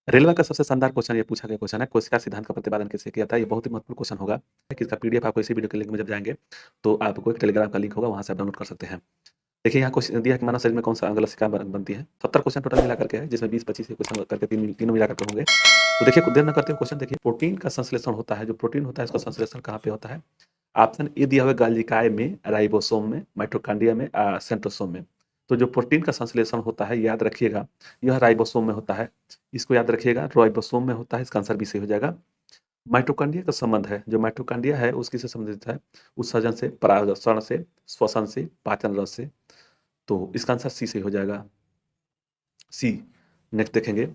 Railway का सबसे शानदार क्वेश्चन ये पूछा गया क्वेश्चन है, कोशिका सिद्धांत का प्रतिपादन किसने किया था? ये बहुत ही महत्वपूर्ण क्वेश्चन होगा, कि इसका पीडीएफ आपको इसी वीडियो के लिंक में जब जाएँगे, तो आपको एक टेलीग्राम का लिंक होगा, वहाँ से आप डाउनलोड कर सकते हैं। देखिए यहाँ क्वेश्चन दिया है कि मानव शरीर में कौन-सा अंग लसिका बनती है? 70 क्वेश्चन टोटल मिला करके है, जिसमें 20-25 क्वेश्चन करके तीनों मिला करके होंगे। तो देखिए देर ना करते हुए क्वेश्चन देखिए, प्रोटीन का संश्लेषण होता है, जो प्रोटीन होता है इसका संश्लेषण कहाँ पे होता है? ऑप्शन ए दिया हुआ है गालिकाय में, राइबोसोम में, माइटोकॉन्ड्रिया में, सेंट्रोसोम में। तो जो प्रोटीन का संश्लेषण होता है याद रखिएगा, यह राइबोसोम में होता है। इसको याद रखिएगा, राइबोसोम में होता है, इसका आंसर बी सही हो जाएगा। माइटोकॉन्ड्रिया का संबंध है, जो माइटोकॉन्ड्रिया है उसकी से संबंधित है, उत्सर्जन से, परागण से, श्वसन से, पाचन रस से। तो इसका आंसर सी सही हो जाएगा, सी। नेक्स्ट देखेंगे,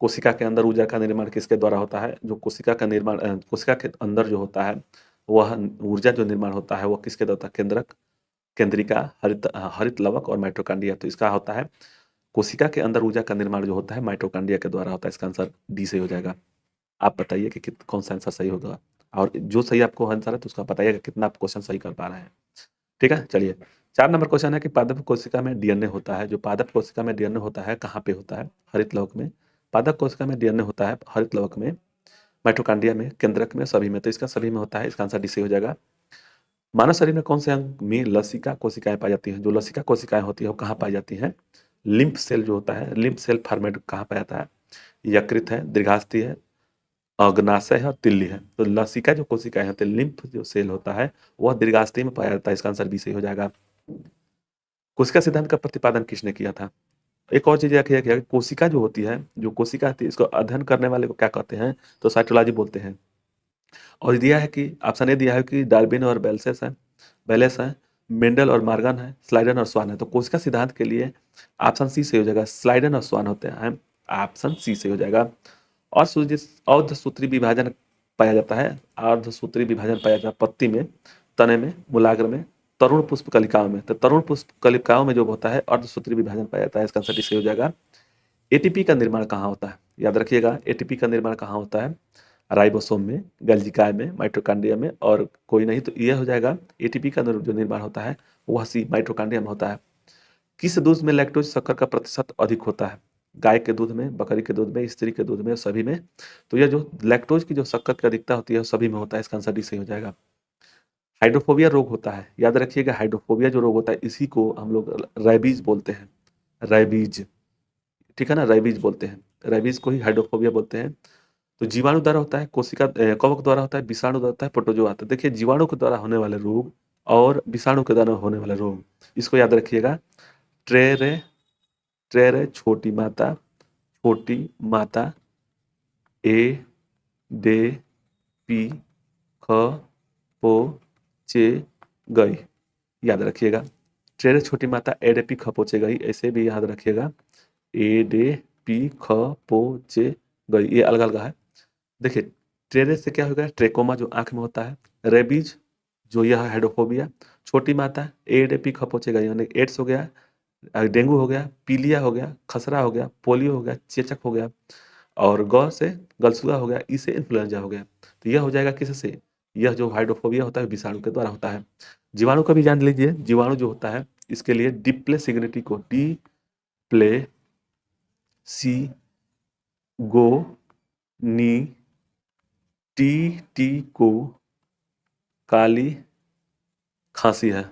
कोशिका के अंदर ऊर्जा का निर्माण किसके द्वारा होता है? जो कोशिका का निर्माण कोशिका के अंदर जो होता है, वह ऊर्जा जो निर्माण होता है, वो किसके द्वारा होता है? केंद्रक, केंद्रिका, हरित लवक और माइटोकॉन्ड्रिया। तो इसका होता है, कोशिका के अंदर ऊर्जा का निर्माण जो होता है माइटोकॉन्ड्रिया के द्वारा होता है। इसका आंसर डी सही हो जाएगा। आप बताइए कि कौन सा आंसर सही होगा, और जो सही आपको आंसर है तो उसका बताइएगा कितना आप क्वेश्चन सही कर पा रहे हैं। ठीक है, चलिए 4 नंबर क्वेश्चन है कि पादप कोशिका में डीएनए होता है। जो पादप कोशिका में डीएनए होता है कहाँ पे होता है? हरित लवक में। पादप कोशिका में डीएनए होता है हरित लवक में, माइटोकॉन्ड्रिया में, केंद्रक में, सभी में। तो इसका सभी में होता है, इसका आंसर डी सही हो जाएगा। मानव शरीर में कौन से अंग में लसिका कोशिकाएं पाई जाती हैं? जो लसिका कोशिकाएं होती है वो कहाँ पाई जाती हैं? लिम्फ सेल जो होता है, लिम्फ सेल फॉर्मेट कहाँ पाया जाता है? यकृत है, दीर्घास्ती है, अग्नाशय है और तिल्ली है। तो लसिका जो कोशिकाएं होती है, लिम्फ जो सेल होता है, वह दीर्घास्ती में पाया जाता है। इसका आंसर बी सही हो जाएगा। कोशिका सिद्धांत का प्रतिपादन किसने किया था? एक और चीज याद रखिएगा, कोशिका जो होती है, जो कोशिका होती है, इसको अध्ययन करने वाले को क्या कहते हैं? तो साइटोलॉजी बोलते हैं। और दिया है कि ऑप्शन ए दिया है कि डार्विन और बेलेस है, मेंडल और मार्गन है, स्लाइडन और स्वान है। तो कोशिका सिद्धांत के लिए ऑप्शन सी से हो जाएगा, स्लाइडन और स्वान होते हैं। ऑप्शन सी से हो जाएगा। और अर्धसूत्री विभाजन पाया जाता है, अर्धसूत्री विभाजन पाया जाता है पत्ती में, तने में, मूलाग्र में, तरुण पुष्प कलिकाओं में। तो तरुण पुष्प कलिकाओं में जो होता है अर्धसूत्री विभाजन पाया जाता है। इसका आंसर सही हो जाएगा। एटीपी का निर्माण कहाँ होता है? याद रखिएगा, एटीपी का निर्माण कहाँ होता है? राइबोसोम में, गल्जिका में, माइटोकॉन्ड्रिया में, और कोई नहीं तो यह हो जाएगा। एटीपी का जो निर्माण होता है वह सी माइटोकॉन्ड्रिया में होता है। किस दूध में लैक्टोज शक्कर का प्रतिशत अधिक होता है? गाय के दूध में, बकरी के दूध में, स्त्री के दूध में, सभी में। तो यह जो लैक्टोज की जो शक्कर की अधिकता होती है सभी में होता है। इसका आंसर डी सही हो जाएगा। हाइड्रोफोबिया रोग होता है, याद रखिएगा, हाइड्रोफोबिया जो रोग होता है इसी को हम लोग रेबीज बोलते हैं। रेबीज, ठीक है ना, रेबीज बोलते हैं, रेबीज को ही हाइड्रोफोबिया बोलते हैं। तो जीवाणु द्वारा होता है, कोशिका कवक द्वारा होता है, विषाणु द्वारा होता है, प्रोटोजोआ आता है। देखिए जीवाणु के द्वारा होने वाले रोग और विषाणु के द्वारा होने वाले रोग, इसको याद रखिएगा। ट्रेरे, ट्रेरे छोटी माता, ए डे पी ख पो चे गई, याद रखिएगा। ट्रेरे छोटी माता एडेपी खपोचे गई, ऐसे भी याद रखिएगा। ए डे पी ख पो चे गई, ये अलग अलग है। देखिए ट्रेरे से क्या होगा? ट्रेकोमा जो आंख में होता है, रेबीज जो यह हाइड्रोफोबिया, छोटी माता एडेपी खपोचे गई यानी एड्स हो गया, डेंगू हो गया, पीलिया हो गया, खसरा हो गया, पोलियो हो गया, चेचक हो गया, और ग से गलसुआ हो गया, ई से इन्फ्लुएंजा हो गया। तो यह हो जाएगा किससे? यह जो हाइड्रोफोबिया होता है विषाणु के द्वारा होता है। जीवाणु का भी जान लीजिए, जीवाणु जो होता है इसके लिए डिप्ले सिग्निटी को, डी प्ले सी गो नी टी टी को काली खांसी है,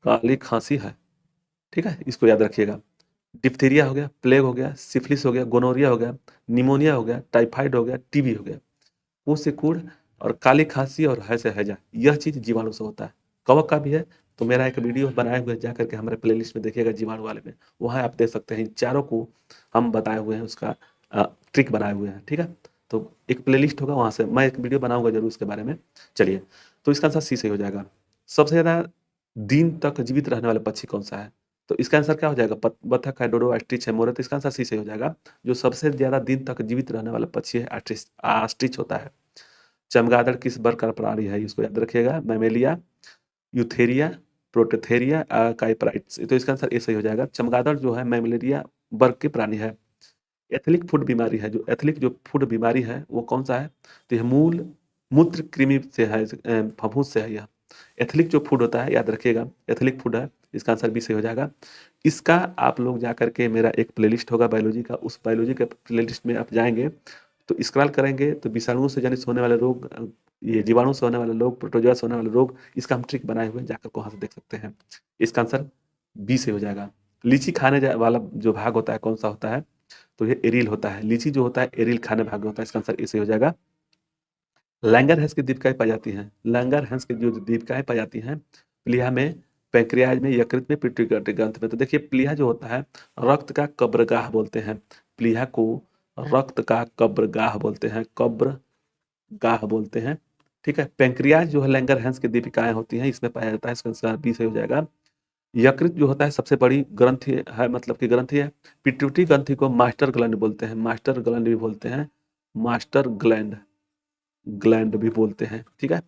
काली खांसी है। ठीक है, इसको याद रखिएगा। डिप्थीरिया हो गया, प्लेग हो गया, सिफिलिस हो गया, गोनोरिया हो गया, निमोनिया हो गया, टाइफाइड हो गया, टीबी हो गया। कुछ से कुड़ और काली खांसी और है से हैजा, यह चीज जीवाणु से होता है। कवक का भी है, तो मेरा एक वीडियो बनाए हुए जा करके हमारे प्लेलिस्ट में देखिएगा जीवाणु वाले में, वहाँ आप देख सकते हैं। इन चारों को हम बताए हुए हैं, उसका ट्रिक बनाए हुए हैं। ठीक है, तो एक प्लेलिस्ट होगा, वहाँ से मैं एक वीडियो बनाऊंगा जरूर उसके बारे में। चलिए, तो इसका आंसर सी सही हो जाएगा। सबसे ज्यादा दिन तक जीवित रहने वाला पक्षी कौन सा है? तो इसका आंसर क्या हो जाएगा? बतख है, डोडो, ऑस्ट्रिच है, मोर है। तो इसका आंसर सी सही हो जाएगा। जो सबसे ज्यादा दिन तक जीवित रहने वाला पक्षी है ऑस्ट्रिच होता है। चमगादड़ किस वर्ग का प्राणी है? इसको याद रखिएगा, मैमेलिया, यूथेरिया, प्रोटोथेरिया, काइपराइट्स। तो इसका आंसर ए सही हो जाएगा। चमगादड़ जो है मैमेलिया वर्ग के प्राणी है। एथिलिक फूड बीमारी है, जो एथिलिक जो फूड बीमारी है वो कौन सा है? तो यह मूल मूत्र कृमि से है, फफूंद से है यह। एथिलिक जो फूड होता है याद रखिएगा, एथिलिक फूड है, इसका आंसर बी सही हो जाएगा। इसका आप लोग जा करके मेरा एक प्लेलिस्ट होगा बायोलॉजी का, उस बायोलॉजी के प्लेलिस्ट में आप जाएंगे तो स्क्रॉल करेंगे तो विषाणुओं से जनित होने वाले रोग, ये जीवाणु से होने वाले रोग, प्रोटोजोआ से होने वाले रोग, इसका हम ट्रिक बनाए हुए हैं, जाकर वहां से देख सकते हैं। इसका आंसर बी से हो जाएगा। लीची खाने वाला जो भाग होता है कौन सा होता है, तो ये एरिल होता है। लीची जो होता है एरिल खाने भाग होता है, इसका आंसर ए से हो जाएगा। लैंगर की दीपिकाएं पाई जाती हैं, लैंगर की जो दीपिकाएं पाई जाती हैं प्लीहा में, पैंक्रियाज में, यकृत में, पिट्यूटरी ग्रंथ में। तो देखिए प्लीहा जो होता है रक्त का कब्रगाह बोलते हैं, प्लीहा को रक्त का कब्रगाह बोलते हैं, कब्रगाह बोलते हैं। ठीक है, पैंक्रियाज जो है लैंगर की दीपिकाएं होती हैं, इसमें पाया जाता है, इसका आंसर बी से हो जाएगा। यकृत जो होता है सबसे बड़ी ग्रंथि है, मतलब कि ग्रंथि है। पिट्यूटरी ग्रंथि को मास्टर ग्लैंड बोलते हैं, मास्टर ग्लैंड भी बोलते हैं, मास्टर ग्लैंड, ग्लैंड भी बोलते हैं। ठीक है,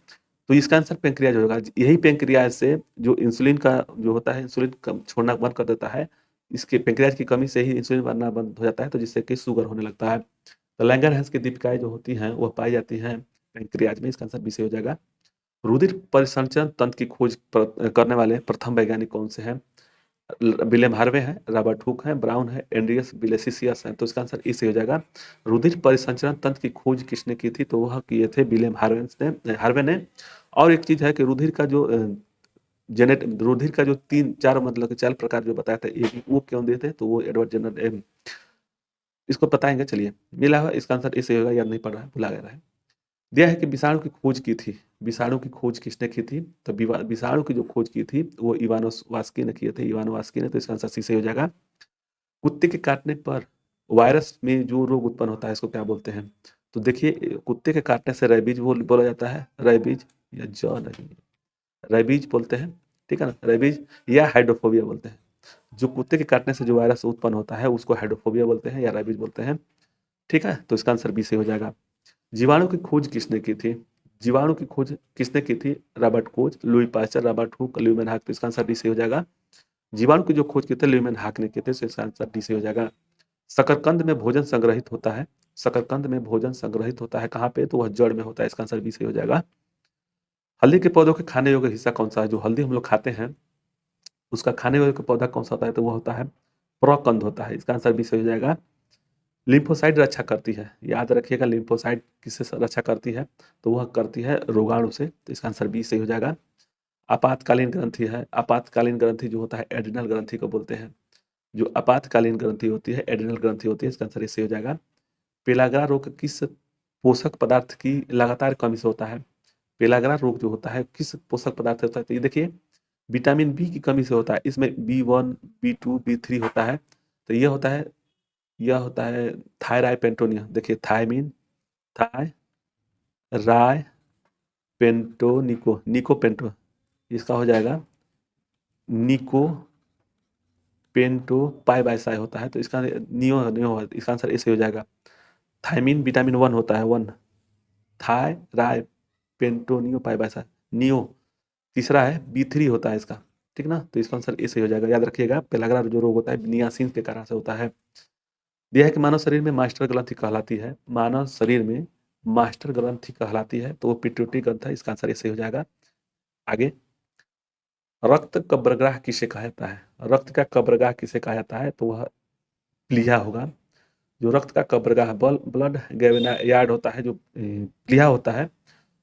तो इसका आंसर पेंक्रियाज होगा। यही पेंक्रियाज से जो इंसुलिन का जो होता है, इंसुलिन छोड़ना बंद कर देता है, इसके पेंक्रियाज की कमी से ही इंसुलिन बनना बंद हो जाता है, तो जिससे कि शुगर होने लगता है। तो लैंगर की दीपिकाएं जो होती हैं वह पाई जाती हैं पेंक्रियाज में, इसका आंसर बी से हो जाएगा। रुधिर परिसंचरण तंत्र की खोज करने वाले प्रथम वैज्ञानिक कौन से हैं, विलियम हार्वे है, रॉबर्ट हुक है, ब्राउन है, एंड्रियस बिलेसियस है। तो इसका आंसर ई से हो जाएगा। रुधिर परिसंचरण तंत्र की खोज किसने की थी, तो वह किए थे विलियम हार्वे ने। और एक चीज है कि रुधिर का जो रुधिर का जो तीन चार मतलब चार प्रकार जो बताया था, ये वो क्यों दिए थे, तो वो एडवर्ड जनरल इसको बताएंगे। चलिए मिला हुआ, इसका आंसर इसे होगा, याद नहीं पड़ रहा है, भुला गया है। दिया है कि विषाणु की खोज की थी, विषाणु की खोज किसने की थी, तो विषाणु की जो खोज की थी वो इवानोवास्की ने किए थे, इवानोवास्की ने। तो इसका आंसर सी से हो जाएगा। कुत्ते के काटने पर वायरस में जो रोग उत्पन्न होता है इसको क्या बोलते हैं, तो देखिए कुत्ते के काटने से रेबीज बोला जाता है, रेबीज या जॉन रेबीज बोलते हैं, ठीक है ना, रेबीज या हाइड्रोफोबिया बोलते हैं। जो कुत्ते के काटने से जो वायरस उत्पन्न होता है उसको हाइड्रोफोबिया बोलते हैं या रेबीज बोलते हैं। ठीक है, तो इसका आंसर बी से हो जाएगा। जीवाणु की खोज किसने की थी, जीवाणु की खोज किसने की थी, Robert Koch, Louis Pasteur, Robert Hooke, lumen हाक। तो इसका आंसर डी से हो जाएगा। जीवाणु की जो खोज की थी ल्यूमेन हाक ने की थी, तो इसका आंसर डी से हो जाएगा। शकरकंद में भोजन संग्रहित होता है, शकरकंद में भोजन संग्रहित होता है कहाँ पे, तो वह जड़ में होता है, इसका आंसर बी से हो जाएगा। हल्दी के पौधों के खाने योग्य हिस्सा कौन सा है, जो हल्दी हम लोग खाते हैं उसका खाने योग्य पौधा कौन सा होता है, तो वह होता है प्रकंद होता है, इसका आंसर बी से हो जाएगा। लिम्फोसाइट रक्षा करती है, याद रखिएगा लिम्फोसाइट किससे रक्षा करती है, तो वह करती है रोगाणु से, तो इसका आंसर बी सही हो जाएगा। आपातकालीन ग्रंथि है, आपातकालीन ग्रंथि जो होता है एड्रिनल ग्रंथि को बोलते हैं, जो आपातकालीन ग्रंथि होती है एड्रिनल ग्रंथि होती है, इसका आंसर इससे हो जाएगा। पेलाग्रा रोग किस पोषक पदार्थ की लगातार कमी से होता है, पेलाग्रा रोग जो होता है किस पोषक पदार्थ से होता है, तो ये देखिए विटामिन बी की कमी से होता है, इसमें B1 B2 B3 होता है, तो यह होता है थायराइपेंटोनिया। देखिए थायमीन, थाय राय पेंटो निको, निको पेंटो, इसका हो जाएगा निको पेंटो पाई बाय साई होता है, तो इसका नियो नियो इसका आंसर ऐसे हो जाएगा। थायमीन विटामिन 1 होता है, 1 थाय राय पेंटोनियो पाई बाय साई, नियो तीसरा है B3 होता है इसका, ठीक ना, तो इसका आंसर ऐसे हो जाएगा। याद रखिएगा पेलाग्रा जो रोग होता है नियासिन के कारण से होता है। यह है कि मानव शरीर में मास्टर ग्रंथि कहलाती है, मानव शरीर में मास्टर ग्रंथि कहलाती है, तो वो पिट्यूटरी ग्रंथ है, इसका आंसर ऐसे हो जाएगा। आगे रक्त कब्रगाह किसे कहा जाता है, रक्त का कब्रगाह किसे कहा जाता है, तो वह प्लीहा होगा। जो रक्त का कब्रगाह ब्लड गैवेना यार्ड होता है, जो प्लीहा होता है।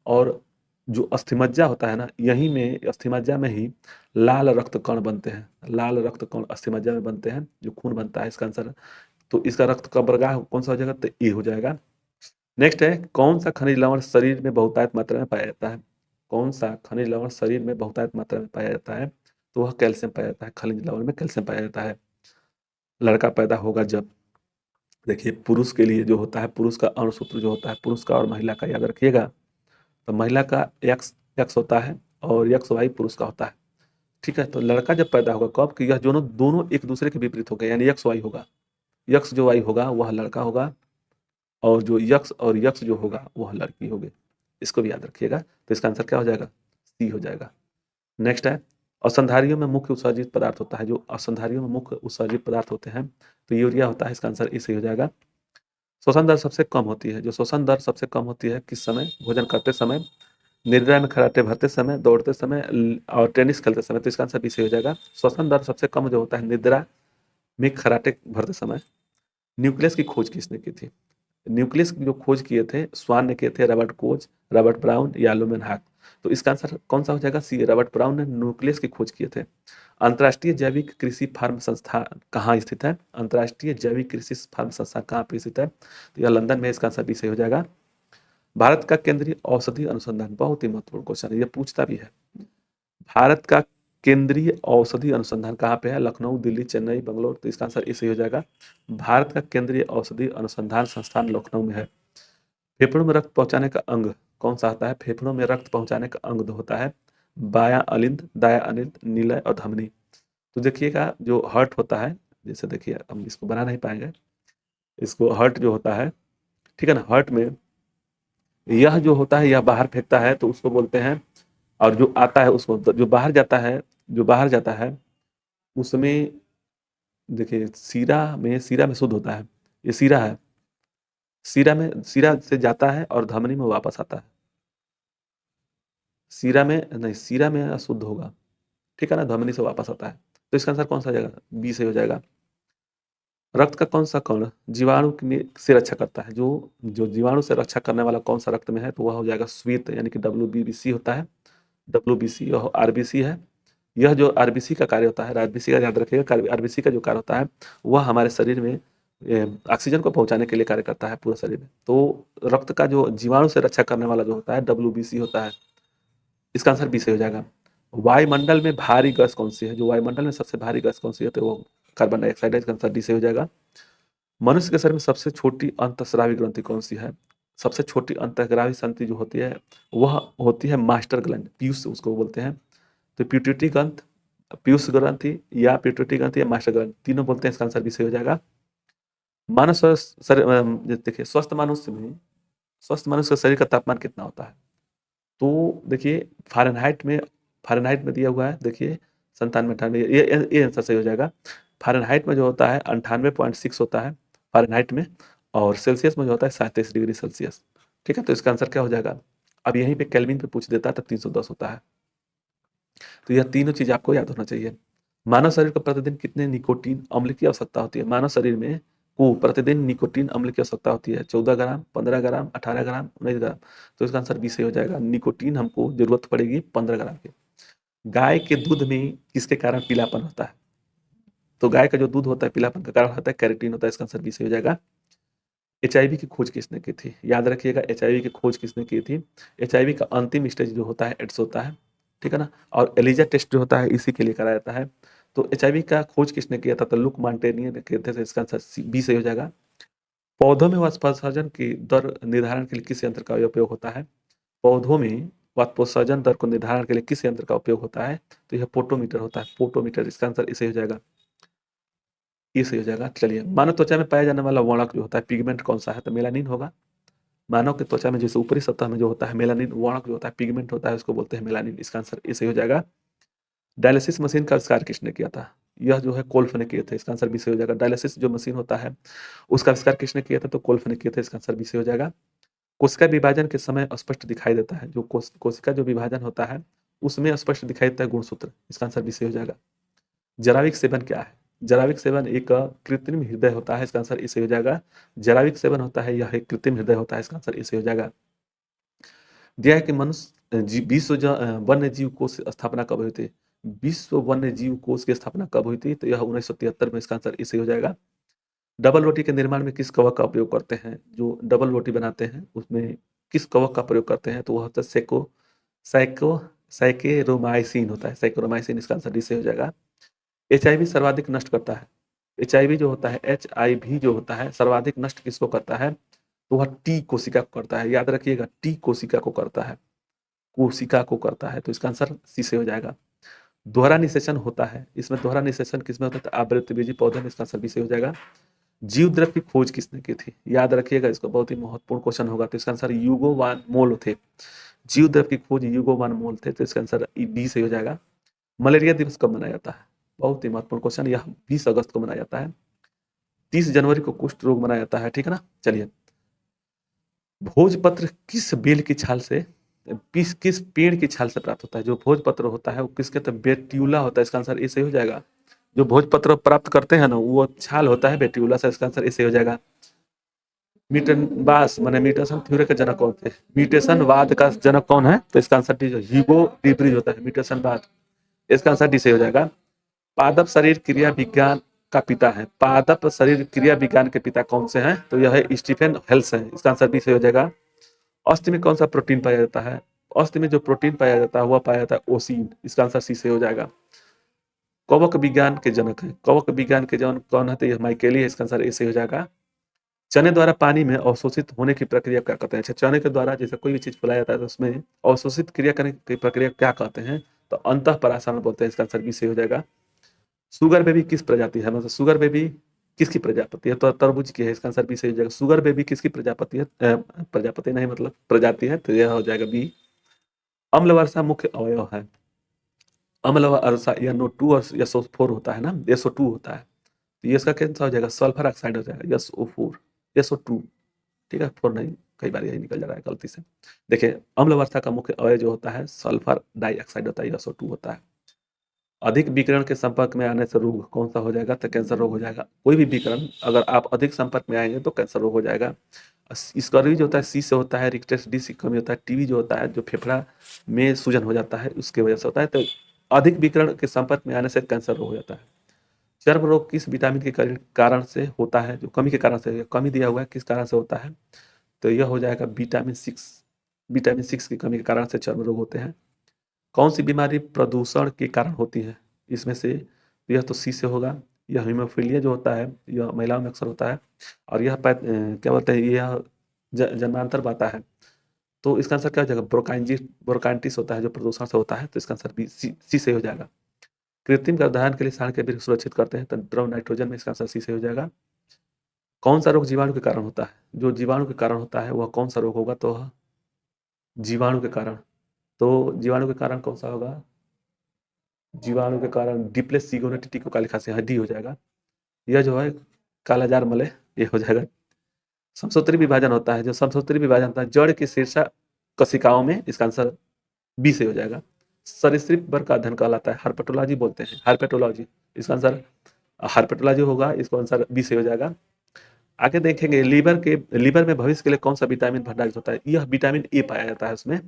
और जो अस्थिमज्जा होता है ना, यहीं में अस्थिमज्जा में ही लाल रक्त कण बनते हैं, लाल रक्त कण अस्थिमज्जा में बनते हैं, जो खून बनता है, इसका आंसर। तो इसका रक्त कब्रगाह कौन सा हो जाएगा, तो ए हो जाएगा। नेक्स्ट है कौन सा खनिज लवण शरीर में बहुतायत मात्रा में पाया जाता है, कौन सा खनिज लवण शरीर में बहुतायत मात्रा में पाया जाता है, तो वह कैल्शियम पाया जाता है, खनिज लवण में कैल्शियम पाया जाता है। लड़का पैदा होगा जब, देखिए पुरुष के लिए जो होता है, पुरुष का अणुसूत्र जो होता है, पुरुष का और महिला का याद रखिएगा, तो महिला का एक्स एक्स होता है और एक्स वाई पुरुष का होता है। ठीक है, तो लड़का जब पैदा होगा कब, कि यह दोनों दोनों एक दूसरे के विपरीत होगा, यानी एक्स वाई होगा, यक्स जो वाई होगा वह लड़का होगा, और जो यक्स और यक्स जो होगा वह लड़की होगी, इसको भी याद रखिएगा। तो इसका आंसर क्या हो जाएगा, सी हो जाएगा। नेक्स्ट है औषधारियों में मुख्य उत्सर्जित पदार्थ होता है, जो औषधारियों में मुख्य उत्सर्जित पदार्थ होते हैं, तो यूरिया होता है, इसका आंसर इसे हो जाएगा। शोषण दर सबसे कम होती है, जो शोषण दर सबसे कम होती है किस समय, भोजन करते समय, निद्रा में खराटे भरते समय, दौड़ते समय और टेनिस खेलते समय, तो इसका आंसर बी सही हो जाएगा। श्वसन दर सबसे कम जो होता है निद्रा में खराटे भरते समय। न्यूक्लियस की खोज किसने की थी? न्यूक्लियस की जो खोज किए थे स्वान ने किए थे, रॉबर्ट कोच, रॉबर्ट ब्राउन या लुमेन हाक। तो इसका आंसर कौन सा हो जाएगा? सी, रॉबर्ट ब्राउन ने न्यूक्लियस की खोज किए थे। अंतर्राष्ट्रीय जैविक कृषि फार्म संस्थान कहाँ स्थित है? अंतर्राष्ट्रीय जैविक कृषि फार्म संस्थान कहाँ पे स्थित है? तो यह लंदन में, इसका आंसर बी सही हो जाएगा। भारत का केंद्रीय औषधि अनुसंधान, बहुत ही महत्वपूर्ण क्वेश्चन है, ये पूछता भी है। भारत का केंद्रीय औषधि अनुसंधान कहाँ पे है? लखनऊ, दिल्ली, चेन्नई, बंगलोर। तो इसका आंसर ए सही हो जाएगा। भारत का केंद्रीय औषधि अनुसंधान संस्थान लखनऊ में है। फेफड़ों में रक्त पहुंचाने का अंग कौन सा होता है? फेफड़ों में रक्त पहुंचाने का अंग होता है बायां अलिंद, दायां अलिंद, नीलय और धमनी। तो देखिएगा जो हर्ट होता है, जैसे देखिए हम इसको बना नहीं पाएंगे, इसको हर्ट जो होता है, ठीक है ना, हर्ट में यह जो होता है यह बाहर फेंकता है तो उसको बोलते हैं, और जो आता है उसको, जो बाहर जाता है, जो बाहर जाता है उसमें देखिए सीरा में शुद्ध होता है, ये सीरा है, सीरा से जाता है और धमनी में वापस आता है। सीरा में नहीं, सीरा में अशुद्ध होगा, ठीक है ना, धमनी से वापस आता है। तो इसका आंसर कौन सा हो जाएगा? बी से हो जाएगा। रक्त का कौन सा कण जीवाणु से रक्षा करता है? जो जो जीवाणु से रक्षा करने वाला कौन सा रक्त में है? तो वह हो जाएगा श्वेत, यानी कि WBC होता है। WBC यह RBC है। यह जो RBC का कार्य होता है, RBC का याद रखिएगा, RBC का जो कार्य होता है वह हमारे शरीर में ऑक्सीजन को पहुंचाने के लिए कार्य करता है पूरे शरीर में। तो रक्त का जो जीवाणु से रक्षा करने वाला जो होता है WBC होता है। इसका आंसर बी से हो जाएगा। वायुमंडल में भारी गैस कौन सी है? जो वायुमंडल में सबसे भारी गैस कौन सी है? तो वो कार्बन डाइऑक्साइड है। इसका आंसर डी से हो जाएगा। मनुष्य के शरीर में सबसे छोटी अंतःस्रावी ग्रंथि कौन सी है? सबसे छोटी अंतःस्रावी ग्रंथि जो होती है वह होती है मास्टर ग्लैंड, पीयूष उसको बोलते हैं। तो पिट्यूटरी ग्रंथ, पीयूष ग्रंथि या पिट्यूटरी ग्रंथि या मास्टर ग्लैंड, तीनों बोलते हैं। इसका आंसर बी से हो जाएगा। मानव शरीर देखिए, स्वस्थ मनुष्य के शरीर का तापमान कितना होता है? तो देखिए फ़ारेनहाइट में दिया हुआ है, देखिए 97-98, ये आंसर सही हो जाएगा। फ़ारेनहाइट में जो होता है 98.6 होता है फ़ारेनहाइट में, और सेल्सियस में जो होता है 37 डिग्री सेल्सियस। ठीक है, तो इसका आंसर क्या हो जाएगा? अब यहीं पे केल्विन पे पूछ देता है तब 310 होता है। तो यह तीनों चीज़ आपको याद होना चाहिए। मानव शरीर को प्रतिदिन कितने निकोटीन अम्ल की आवश्यकता होती है? मानव शरीर में को प्रतिदिन निकोटीन अम्ल की आवश्यकता होती है 14 ग्राम, 15 ग्राम, 18 ग्राम, 19 ग्राम। तो इसका आंसर बी सही हो जाएगा। निकोटीन हमको जरूरत पड़ेगी 15 ग्राम की। गाय के दूध में किसके कारण पीलापन होता है? तो गाय का जो दूध होता है पीलापन का कारण होता है कैरेटीन होता है। इसका आंसर बी सही हो जाएगा। HIV की खोज किसने की थी? याद रखिएगा, HIV की खोज किसने की थी? HIV का अंतिम स्टेज जो होता है एड्स होता है, ठीक है ना, और एलिजा टेस्ट जो होता है इसी के लिए कराया जाता है। तो HIV का खोज किसने किया था? तो लुक मॉन्टेनियर ने किए थे। इसका आंसर बी सही हो जाएगा। पौधों में वाष्पोत्सर्जन की दर निर्धारण के लिए किस यंत्र का उपयोग होता है? पौधों में वाष्पोत्सर्जन दर को निर्धारण के लिए किस यंत्र का उपयोग होता है? तो यह पोटोमीटर होता है, पोटोमीटर। इसका आंसर इसे हो जाएगा, ये सही हो जाएगा। चलिए, मानव त्वचा में पाया जाने वाला वर्णक जो होता है पिगमेंट कौन सा है? तो मेलानिन होगा। मानव की त्वचा में जैसे ऊपरी सतह में जो होता है मेलानिन वर्णक जो होता है, पिगमेंट होता है, उसको बोलते हैं मेलानिन। इसका आंसर ये सही हो जाएगा। डायलिसिस मशीन का आविष्कार किसने किया था? यह जो है कोल्फ ने किए थे। इसका आंसर बी सही हो जाएगा। डायलिसिस जो मशीन होता है उसका आविष्कार किसने किया था? तो कोल्फ ने किए थे। इसका आंसर बी सही हो जाएगा। कोशिका विभाजन के समय स्पष्ट दिखाई देता है, जो कोशिका जो विभाजन होता है उसमें स्पष्ट दिखाई देता है गुणसूत्र। इसका आंसर बी सही हो जाएगा। जराविक सेवन क्या है? जराविक सेवन एक कृत्रिम हृदय होता है। इसका आंसर इसे हो जाएगा। जराविक सेवन होता है, यह एक कृत्रिम हृदय होता है। इसका आंसर इसे हो जाएगा। दिया है कि मनुष्य विश्व वन्य जीव कोष की स्थापना कब हुई थी? विश्व वन्य जीव कोष की स्थापना कब हुई थी? तो यह 1973 में। इसका आंसर इसे हो जाएगा। डबल रोटी के निर्माण में किस कवक का उपयोग करते हैं? जो डबल रोटी बनाते हैं उसमें किस कवक का प्रयोग करते हैं? तो वह होता है साइको साइकेरोमाइसिन होता है, साइकेरोमाइसिन। इसका आंसर डी से हो जाएगा। HIV सर्वाधिक नष्ट करता है, HIV जो होता है, HIV जो होता है सर्वाधिक नष्ट किसको करता है? तो वह T कोशिका को करता है। याद रखिएगा, T कोशिका को करता है, कोशिका को करता है। तो इसका आंसर सी से हो जाएगा। दोहरा निषेचन होता है, इसमें दोहरा निषेचन किसमें होता है? तो आवृतबीजी पौधे में। इसका आंसर बी से हो जाएगा। जीव द्रव की खोज किसने की थी? याद रखिएगा, इसको बहुत ही महत्वपूर्ण क्वेश्चन होगा। तो इसका आंसर यूगो वान मोल थे। जीव द्रव की खोज यूगो वान मोल थे। तो इसका आंसर बी से हो जाएगा। मलेरिया दिवस कब मनाया जाता है? बहुत ही महत्वपूर्ण क्वेश्चन। यह 20 अगस्त को मनाया जाता है। 30 जनवरी को कुष्ठ रोग मनाया जाता है, ठीक है ना। चलिए, भोजपत्र किस बेल की छाल से किस पेड़ की छाल से प्राप्त होता है? जो भोजपत्र होता है वो किसके, तो बेट्यूला होता है। इसका आंसर ए सही हो जाएगा। जो भोजपत्र प्राप्त करते हैं ना वो छाल होता है बेट्यूला से। इसका आंसर ए सही हो जाएगा। म्यूटेशन माने म्यूटेशन थ्योरी के जनक कौन थे? म्यूटेशन वाद का जनक कौन है? तो इसका आंसर डी ह्यूगो डीब्रीज होता है, म्यूटेशन वाद। इसका आंसर डी सही हो जाएगा। पादप शरीर क्रिया विज्ञान का पिता है। पादप शरीर क्रिया विज्ञान के पिता कौन से हैं? तो यह है स्टीफन हेल्स है। इसका आंसर बी सही हो जाएगा। अस्थि में कौन सा प्रोटीन पाया जाता है? अस्थि में जो प्रोटीन पाया जाता है वह पाया जाता है ओसीन। इसका आंसर सी सही हो जाएगा। कवक विज्ञान के जनक है। कवक विज्ञान के जनक कौन है? तो यह माइकेली है। इसका आंसर ए सही हो जाएगा। चने द्वारा पानी में अवशोषित होने की प्रक्रिया क्या कहते हैं? अच्छा, चने के द्वारा जैसे कोई भी चीज फुलाया जाता है तो उसमें अवशोषित क्रिया करने की प्रक्रिया क्या कहते हैं? तो अंतःपराशरण बोलते हैं। इसका आंसर बी सही हो जाएगा। शुगर बेबी किस प्रजाति है? मतलब शुगर बेबी किसकी प्रजापति है? तो तरबूज की है। इसका आंसर बी सही हो जाएगा। शुगर बेबी किसकी प्रजापति है? प्रजापति नहीं मतलब प्रजाति है, तो यह हो जाएगा बी। अम्ल वर्षा मुख्य अवयव है। अम्ल वर्षा NO2 और SO4 होता है ना, SO2 होता है। तो ये इसका कैंसर हो जाएगा, सल्फर ऑक्साइड हो जाएगा, SO4 SO2। ठीक है, 4 नहीं, कई बार यही निकल जा रहा है गलती से। देखिए अम्ल वर्षा का मुख्य अवयव जो होता है सल्फर डाइऑक्साइड होता है, SO2 होता है। अधिक विकिरण के संपर्क में आने से रोग कौन सा हो जाएगा? तो कैंसर रोग हो जाएगा। कोई भी विकिरण अगर आप अधिक संपर्क में आएंगे तो कैंसर रोग हो जाएगा। स्कर्वी जो होता है सी से होता है, रिक्टस डी सी कमी होता है, टीबी जो होता है जो फेफड़ा में सूजन हो जाता है उसके वजह से होता है। तो अधिक विकिरण के संपर्क में आने से कैंसर रोग हो जाता है। चर्म रोग किस विटामिन के कारण से होता है? जो कमी के कारण से, कमी दिया हुआ है किस कारण से होता है? तो यह हो जाएगा विटामिन 6। विटामिन 6 की कमी के कारण से चर्म रोग होते हैं। कौन सी बीमारी प्रदूषण के कारण होती है? इसमें से यह तो सी से होगा। यह हीमोफीलिया जो होता है यह महिलाओं में अक्सर होता है। और यह क्या बोलते हैं, यह जन्मांतर बाता है। तो इसका आंसर क्या हो जाएगा? ब्रोकाइटिस होता है जो प्रदूषण से होता है। तो इसका आंसर बी सी से हो जाएगा। कृत्रिम गर्भाधान के लिए साँड के वृक्क सुरक्षित करते हैं तो द्रव नाइट्रोजन में। इसका आंसर सी से हो जाएगा। कौन सा रोग जीवाणु के कारण होता है? जो जीवाणु के कारण होता है वह कौन सा रोग होगा? तो जीवाणु के कारण। तो जीवाणु के कारण कौन सा होगा? जीवाणु के कारण डिप्लेस सिगोनेटिटी को काली खांसी, हड्डी हो जाएगा। यह जो है कालाजार मले, ये हो जाएगा। समसूत्री विभाजन होता है, जो समसूत्री विभाजन होता है जड़ की शीर्षा कोशिकाओं में। इसका आंसर बी से हो जाएगा। सरीसृप वर्ग का अध्ययन कहलाता है, हार्पेटोलॉजी बोलते हैं, हार्पेटोलॉजी। इसका आंसर हार्पेटोलॉजी होगा। इसका आंसर बी से हो जाएगा। आगे देखेंगे लीवर में भविष्य के लिए कौन सा विटामिन भंडारित होता है? यह विटामिन ए पाया जाता है उसमें,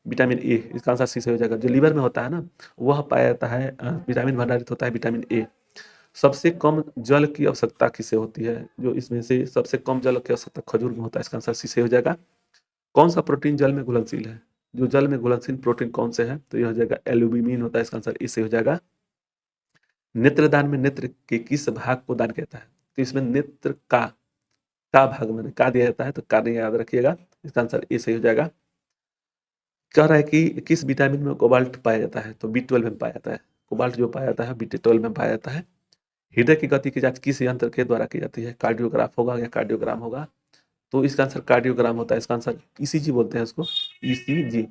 विटामिन ए। इसका आंसर सी से हो जाएगा। जो लीवर में होता है ना वह पाया जाता है, विटामिन भंडारित होता है विटामिन ए। सबसे कम जल की आवश्यकता किसे होती है? जो इसमें से सबसे कम जल की आवश्यकता खजूर में होता है। इसका आंसर सी से हो जाएगा। कौन सा प्रोटीन जल में घुलनशील है? जो जल में घुलनशील प्रोटीन कौन से है? तो यह हो जाएगा एल्यूमिन होता है। इसका आंसर ए से हो जाएगा। नेत्रदान में नेत्र के किस भाग को दान कहता है? तो इसमें नेत्र का भाग में का दिया जाता है, तो का नहीं याद रखिएगा। इसका आंसर ए सही हो जाएगा। कह रहा है कि किस विटामिन में कोबाल्ट पाया जाता है? तो B12 में पाया जाता है। कोबाल्ट जो पाया जाता है B12 में पाया जाता है। हृदय की गति की जांच किस यंत्र के द्वारा की जाती है? कार्डियोग्राफ होगा या कार्डियोग्राम होगा? तो इसका आंसर कार्डियोग्राम होता है। इसका आंसर ECG बोलते हैं इसको, ECG।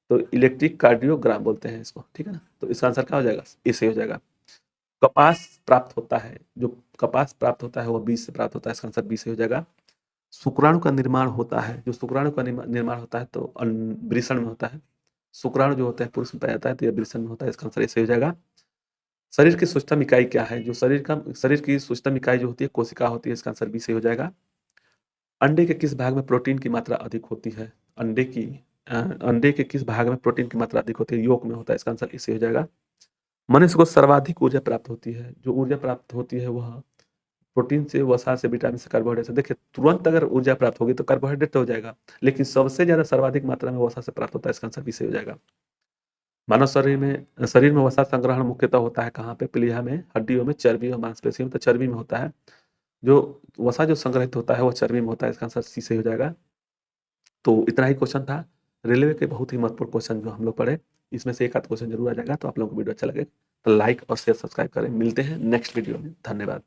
तो इलेक्ट्रिक कार्डियोग्राम बोलते हैं इसको, ठीक है ना। तो इसका आंसर क्या हो जाएगा? ए सही हो जाएगा। कपास प्राप्त होता है, जो कपास प्राप्त होता है वह बीज से प्राप्त होता है। इसका आंसर बी सही हो जाएगा। शुक्राणु का निर्माण होता है, जो शुक्राणु का निर्माण होता है तो वृषण में होता है। शुक्राणु जो होता है पुरुष में पाया जाता है, तो यह वृषण में होता है। इसका आंसर ऐसे हो जाएगा। शरीर की सूक्ष्म इकाई क्या है? जो शरीर की सूक्ष्म इकाई जो होती है कोशिका होती है। इसका आंसर बी सही हो जाएगा। अंडे के किस भाग में प्रोटीन की मात्रा अधिक होती है? अंडे के किस भाग में प्रोटीन की मात्रा अधिक होती है? योक में होता है। इसका आंसर इसे हो जाएगा। मनुष्य को सर्वाधिक ऊर्जा प्राप्त होती है, जो ऊर्जा प्राप्त होती है वह प्रोटीन से, वसा से, विटामिन से, कार्बोहाइड्रेट से। देखिए तुरंत अगर ऊर्जा प्राप्त होगी तो कार्बोहाइड्रेट हो जाएगा, लेकिन सबसे ज्यादा सर्वाधिक मात्रा में वसा से प्राप्त होता है। इसका आंसर बी सही हो जाएगा। मानव शरीर में वसा संग्रहण मुख्यतः होता है कहाँ पे? प्लीहा में, हड्डियों में, चर्बी और मांसपेशियों में। तो चर्बी में होता है। जो वसा जो संग्रहित होता है वो चर्बी में होता है। इसका आंसर सी सही हो जाएगा। तो इतना ही क्वेश्चन था। रेलवे के बहुत ही महत्वपूर्ण क्वेश्चन जो हम लोग पढ़े, इसमें से एक आध क्वेश्चन जरूर आ जाएगा। तो आप लोगों को वीडियो अच्छा लगे तो लाइक और शेयर सब्सक्राइब करें। मिलते हैं नेक्स्ट वीडियो में। धन्यवाद।